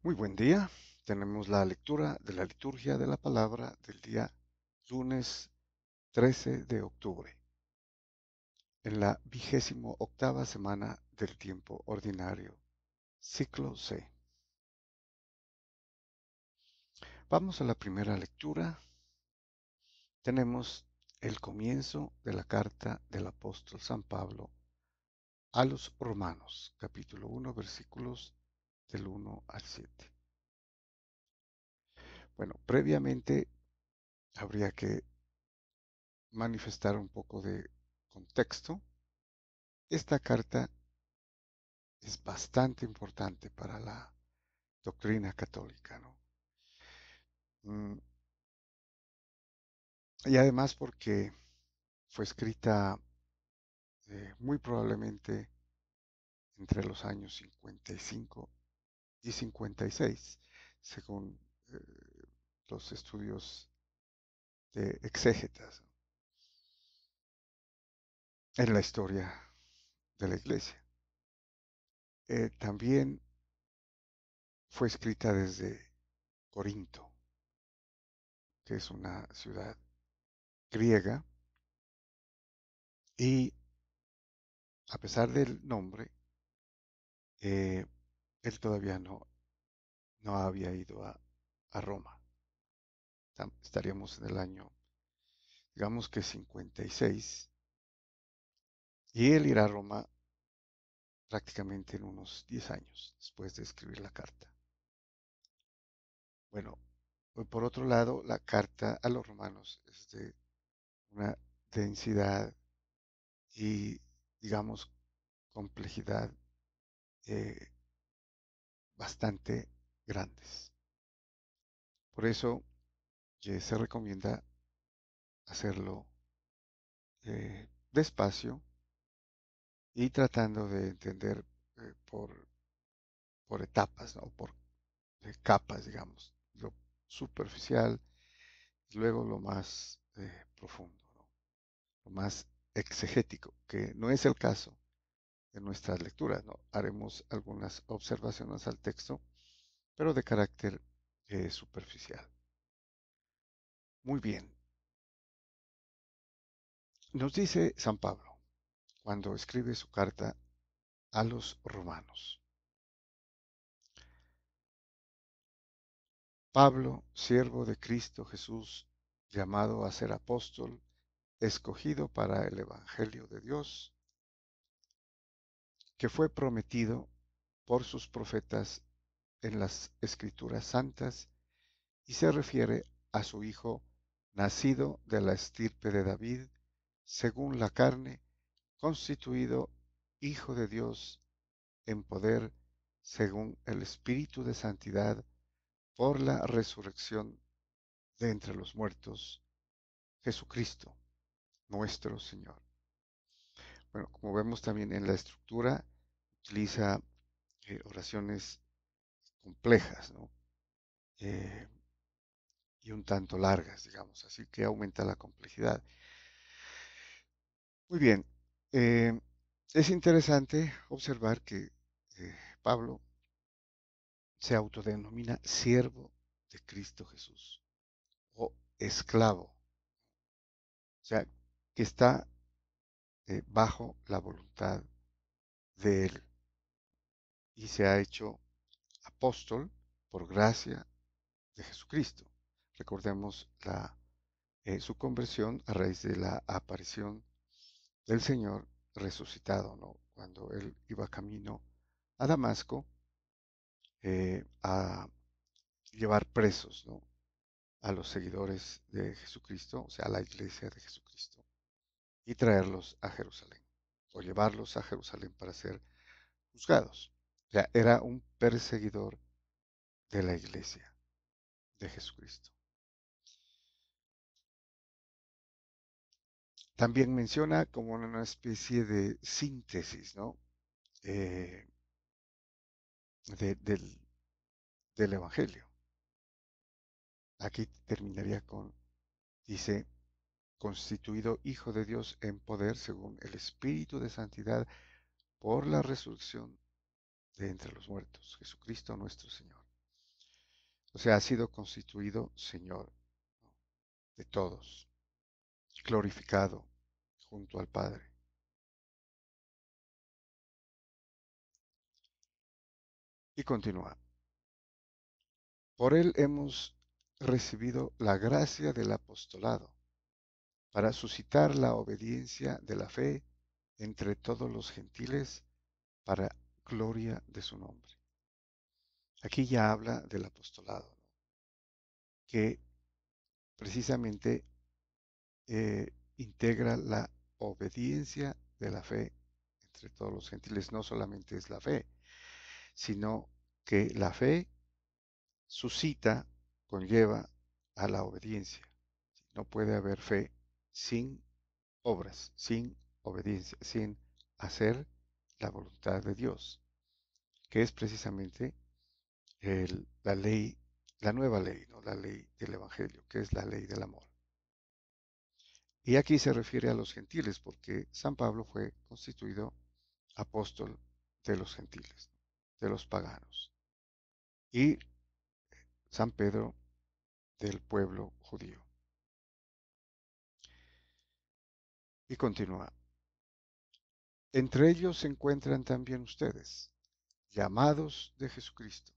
Muy buen día. Tenemos la lectura de la liturgia de la palabra del día lunes 13 de octubre, en la 28ª semana del tiempo ordinario, ciclo C. Vamos a la primera lectura. Tenemos el comienzo de la carta del apóstol San Pablo a los Romanos, capítulo 1, versículos del 1 al 7. Bueno, previamente habría que manifestar un poco de contexto. Esta carta es bastante importante para la doctrina católica, ¿no? Mm, Y además porque fue escrita muy probablemente entre los años 55 y 56, según eh, los estudios de exégetas en la historia de la Iglesia. También fue escrita desde Corinto, que es una ciudad griega, y a pesar del nombre, eh, él todavía no había ido a Roma. Estaríamos en el año, digamos que 56, y él irá a Roma prácticamente en unos 10 años después de escribir la carta. Bueno, por otro lado, la carta a los romanos es de una densidad y, digamos, complejidad eh, bastante grandes. Por eso se recomienda hacerlo despacio y tratando de entender por etapas, ¿no? Por capas, digamos, lo superficial y luego lo más profundo, ¿no? Lo más exegético, que no es el caso de nuestras lecturas, ¿no? Haremos algunas observaciones al texto, pero de carácter superficial. Muy bien, nos dice San Pablo cuando escribe su carta a los romanos. Pablo, siervo de Cristo Jesús, llamado a ser apóstol, escogido para el Evangelio de Dios, que fue prometido por sus profetas en las Escrituras Santas y se refiere a su Hijo nacido de la estirpe de David, según la carne, constituido Hijo de Dios en poder, según el Espíritu de Santidad, por la resurrección de entre los muertos, Jesucristo, nuestro Señor. Bueno, como vemos también en la estructura, utiliza oraciones complejas, ¿no? Eh, y un tanto largas, digamos, así que aumenta la complejidad. Muy bien, eh, es interesante observar que Pablo se autodenomina siervo de Cristo Jesús o esclavo, o sea, que está bajo la voluntad de él y se ha hecho apóstol por gracia de Jesucristo. Recordemos su conversión a raíz de la aparición del Señor resucitado, ¿no? Cuando él iba camino a Damasco a llevar presos, ¿no? A los seguidores de Jesucristo, o sea, a la iglesia de Jesucristo, y traerlos a Jerusalén, o llevarlos a Jerusalén para ser juzgados. O sea, era un perseguidor de la iglesia de Jesucristo. También menciona como una especie de síntesis, ¿no? Eh, del, del Evangelio. Aquí terminaría con, dice, constituido Hijo de Dios en poder según el Espíritu de Santidad por la resurrección de entre los muertos, Jesucristo nuestro Señor. O sea, ha sido constituido Señor, ¿no?, de todos, glorificado junto al Padre. Y continúa. Por él hemos recibido la gracia del apostolado para suscitar la obediencia de la fe entre todos los gentiles para gloria de su nombre. Aquí ya habla del apostolado, ¿no?, que precisamente integra la obediencia de la fe entre todos los gentiles. No solamente es la fe, sino que la fe suscita, conlleva a la obediencia. No puede haber fe sin obras, sin obediencia, sin hacer la voluntad de Dios, que es precisamente la ley, la nueva ley, ¿no?, la ley del Evangelio, que es la ley del amor. Y aquí se refiere a los gentiles, porque San Pablo fue constituido apóstol de los gentiles, de los paganos, y San Pedro del pueblo judío. Y continúa. Entre ellos se encuentran también ustedes, llamados de Jesucristo.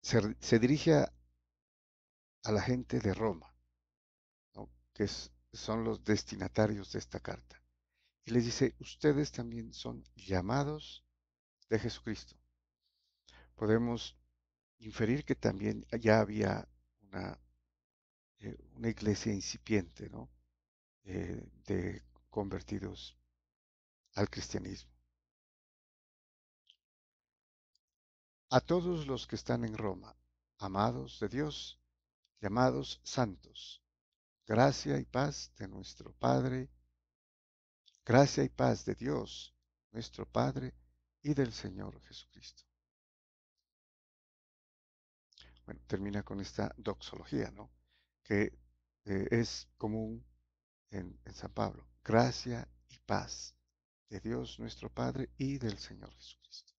Se dirige a la gente de Roma, ¿no?, que son los destinatarios de esta carta. Y les dice, ustedes también son llamados de Jesucristo. Podemos inferir que también ya había una iglesia incipiente, ¿no?, de convertidos al cristianismo. A todos los que están en Roma, amados de Dios, llamados santos, gracia y paz de nuestro Padre, gracia y paz de Dios, nuestro Padre, y del Señor Jesucristo. Bueno, termina con esta doxología, ¿no?, que es común en San Pablo. Gracia y paz de Dios nuestro Padre y del Señor Jesucristo.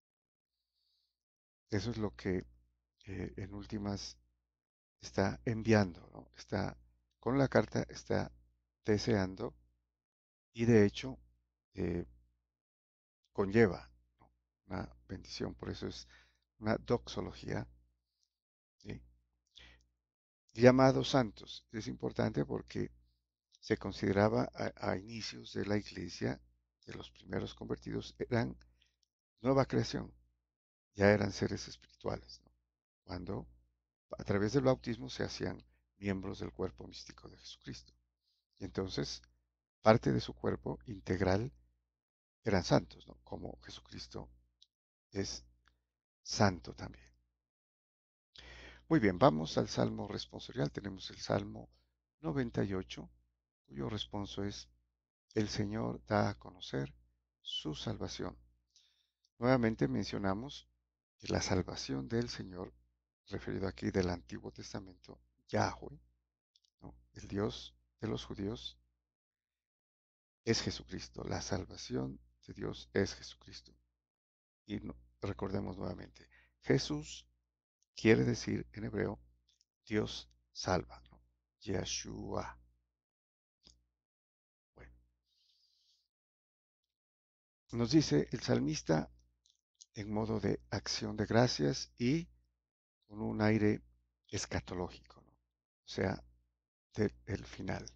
Eso es lo que en últimas está enviando, ¿no? Está con la carta, está deseando y de hecho eh, conlleva, ¿no?, una bendición. Por eso es una doxología, ¿sí? Llamados santos. Es importante porque se consideraba a inicios de la iglesia que los primeros convertidos eran nueva creación, ya eran seres espirituales, ¿no?, cuando a través del bautismo se hacían miembros del cuerpo místico de Jesucristo. Y entonces, parte de su cuerpo integral eran santos, ¿no?, como Jesucristo es santo también. Muy bien, vamos al Salmo responsorial. Tenemos el Salmo 98, cuyo responso es, el Señor da a conocer su salvación. Nuevamente mencionamos que la salvación del Señor, referido aquí del Antiguo Testamento, Yahweh, ¿no?, el Dios de los judíos, es Jesucristo. La salvación de Dios es Jesucristo. Y recordemos nuevamente, Jesús quiere decir en hebreo, Dios salva, ¿no?, Yeshua. Bueno, nos dice el salmista en modo de acción de gracias y con un aire escatológico, ¿no?, o sea, del final.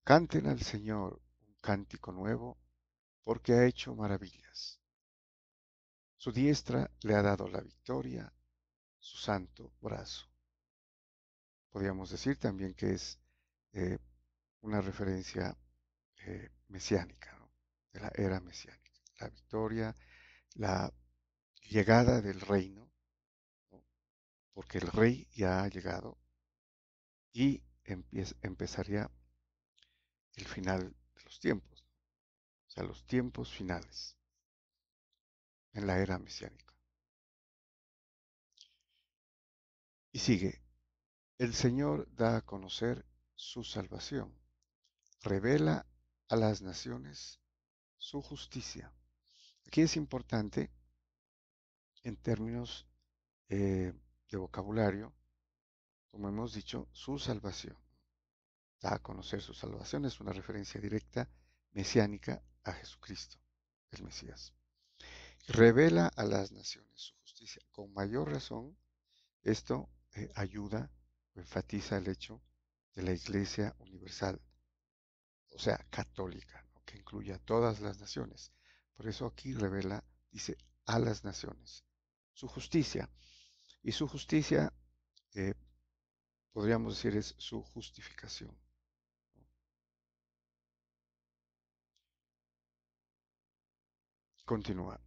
Canten al Señor un cántico nuevo, porque ha hecho maravillas. Su diestra le ha dado la victoria, su santo brazo. Podríamos decir también que es eh, una referencia mesiánica, ¿no?, de la era mesiánica. La victoria, la llegada del reino, ¿no?, porque el rey ya ha llegado y empezaría el final de los tiempos, o sea, los tiempos finales en la era mesiánica. Y sigue, el Señor da a conocer su salvación, revela a las naciones su justicia. Aquí es importante en términos de vocabulario, como hemos dicho, su salvación. Da a conocer su salvación, es una referencia directa mesiánica a Jesucristo, el Mesías. Revela a las naciones su justicia. Con mayor razón, esto ayuda o enfatiza el hecho de la Iglesia universal, o sea, católica, ¿no? Que incluye a todas las naciones. Por eso aquí revela, dice, a las naciones, su justicia. Y su justicia, eh, podríamos decir, es su justificación. Continúa.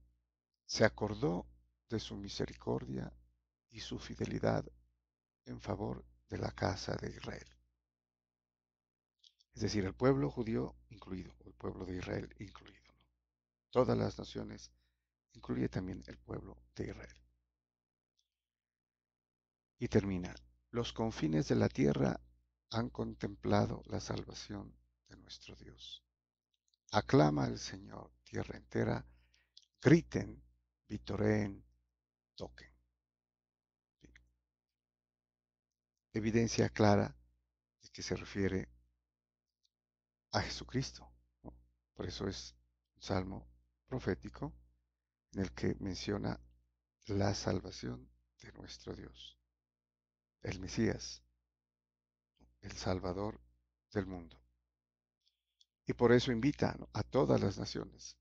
Se acordó de su misericordia y su fidelidad en favor de la casa de Israel. Es decir, el pueblo judío incluido, o el pueblo de Israel incluido, ¿no? Todas las naciones, incluye también el pueblo de Israel. Y termina, los confines de la tierra han contemplado la salvación de nuestro Dios. Aclama al Señor, tierra entera, griten, vitoreen, toquen. Evidencia clara de que se refiere a Jesucristo, ¿no? Por eso es un salmo profético en el que menciona la salvación de nuestro Dios, el Mesías, el Salvador del mundo. Y por eso invita, ¿no?, a todas las naciones,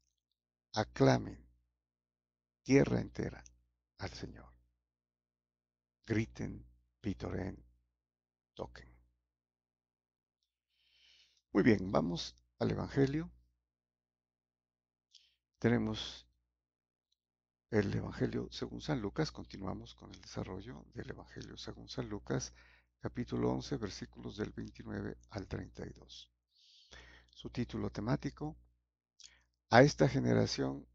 aclamen tierra entera al Señor, griten, vitoreen, toquen. Muy bien, vamos al Evangelio. Tenemos el Evangelio según San Lucas, continuamos con el desarrollo del Evangelio según San Lucas, capítulo 11, versículos del 29 al 32. Su título temático: a esta generación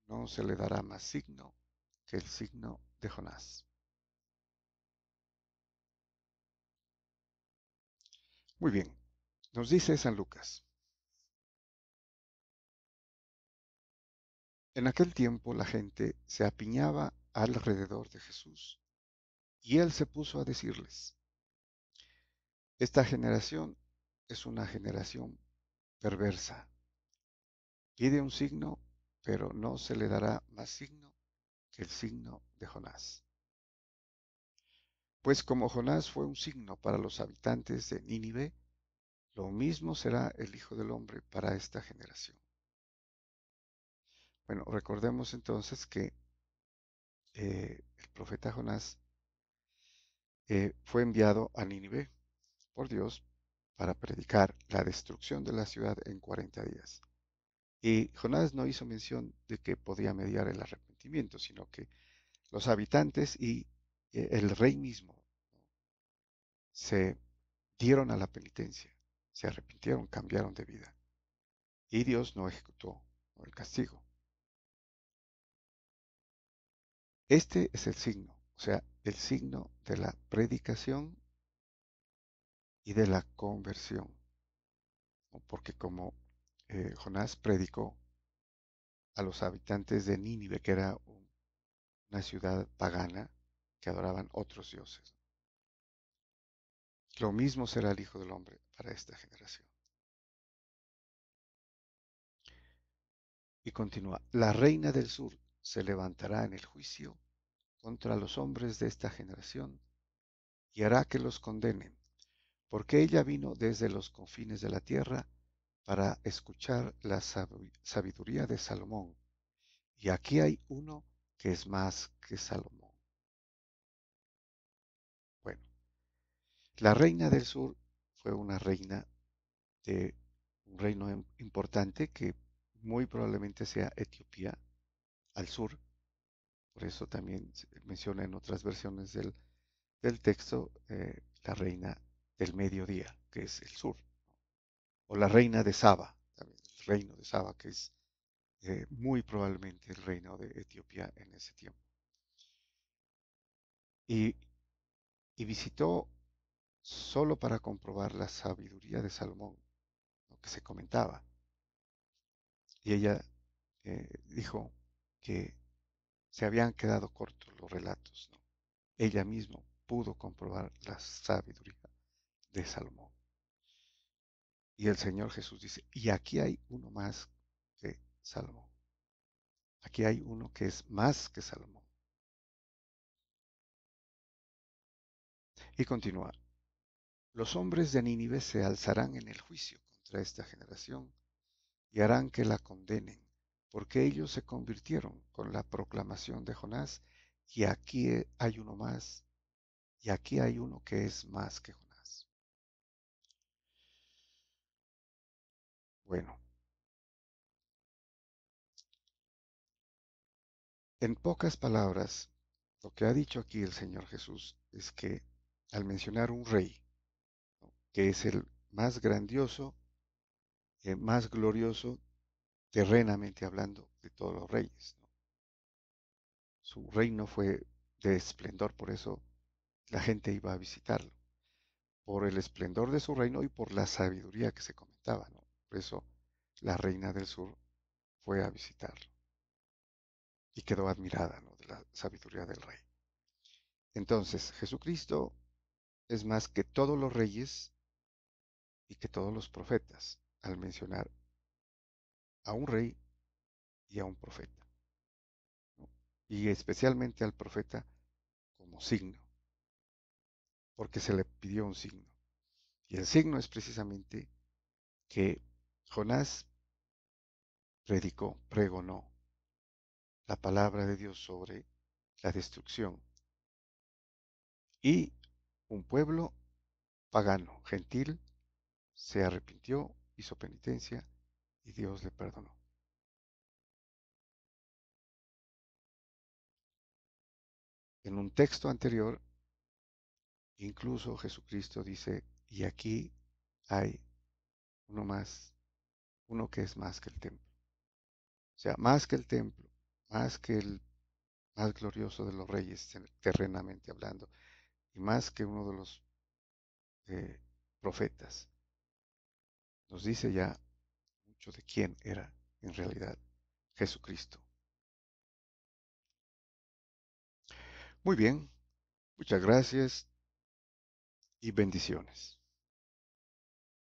no se le dará más signo que el signo de Jonás. Muy bien, nos dice San Lucas: en aquel tiempo la gente se apiñaba alrededor de Jesús, y él se puso a decirles: esta generación es una generación perversa. Pide un signo, pero no se le dará más signo que el signo de Jonás. Pues como Jonás fue un signo para los habitantes de Nínive, lo mismo será el Hijo del Hombre para esta generación. Bueno, recordemos entonces que el profeta Jonás fue enviado a Nínive por Dios para predicar la destrucción de la ciudad en 40 días. Y Jonás no hizo mención de que podía mediar el arrepentimiento, sino que los habitantes y el rey mismo se dieron a la penitencia, se arrepintieron, cambiaron de vida. Y Dios no ejecutó el castigo. Este es el signo, o sea, el signo de la predicación y de la conversión, ¿no? Porque como Jonás predicó a los habitantes de Nínive, que era una ciudad pagana que adoraban otros dioses, lo mismo será el Hijo del Hombre para esta generación. Y continúa, la reina del sur se levantará en el juicio contra los hombres de esta generación y hará que los condenen, porque ella vino desde los confines de la tierra para escuchar la sabiduría de Salomón. Y aquí hay uno que es más que Salomón. Bueno, la reina del sur fue una reina de un reino importante que muy probablemente sea Etiopía al sur. Por eso también se menciona en otras versiones del texto la reina del mediodía, que es el sur, o la reina de Saba, también el reino de Saba, que es muy probablemente el reino de Etiopía en ese tiempo. Y, y visitó solo para comprobar la sabiduría de Salomón, lo que se comentaba. Y ella dijo que se habían quedado cortos los relatos, ¿no? Ella misma pudo comprobar la sabiduría de Salomón. Y el Señor Jesús dice, y aquí hay uno más que Salomón. Aquí hay uno que es más que Salomón. Y continúa, los hombres de Nínive se alzarán en el juicio contra esta generación y harán que la condenen, porque ellos se convirtieron con la proclamación de Jonás, y aquí hay uno más, y aquí hay uno que es más que Jonás. Bueno, en pocas palabras, lo que ha dicho aquí el Señor Jesús es que al mencionar un rey, ¿no?, que es el más grandioso, más glorioso, terrenamente hablando, de todos los reyes, ¿no? Su reino fue de esplendor, por eso la gente iba a visitarlo, por el esplendor de su reino y por la sabiduría que se comentaba, ¿no? Por eso la reina del sur fue a visitarlo y quedó admirada, ¿no?, de la sabiduría del rey. Entonces, Jesucristo es más que todos los reyes y que todos los profetas, al mencionar a un rey y a un profeta, ¿no? Y especialmente al profeta como signo, porque se le pidió un signo. Y el signo es precisamente que Jonás predicó, pregonó la palabra de Dios sobre la destrucción, y un pueblo pagano, gentil, se arrepintió, hizo penitencia y Dios le perdonó. En un texto anterior, incluso Jesucristo dice, y aquí hay uno más, uno que es más que el templo. O sea, más que el templo, más que el más glorioso de los reyes, terrenamente hablando, y más que uno de los eh, profetas. Nos dice ya mucho de quién era en realidad Jesucristo. Muy bien, muchas gracias y bendiciones.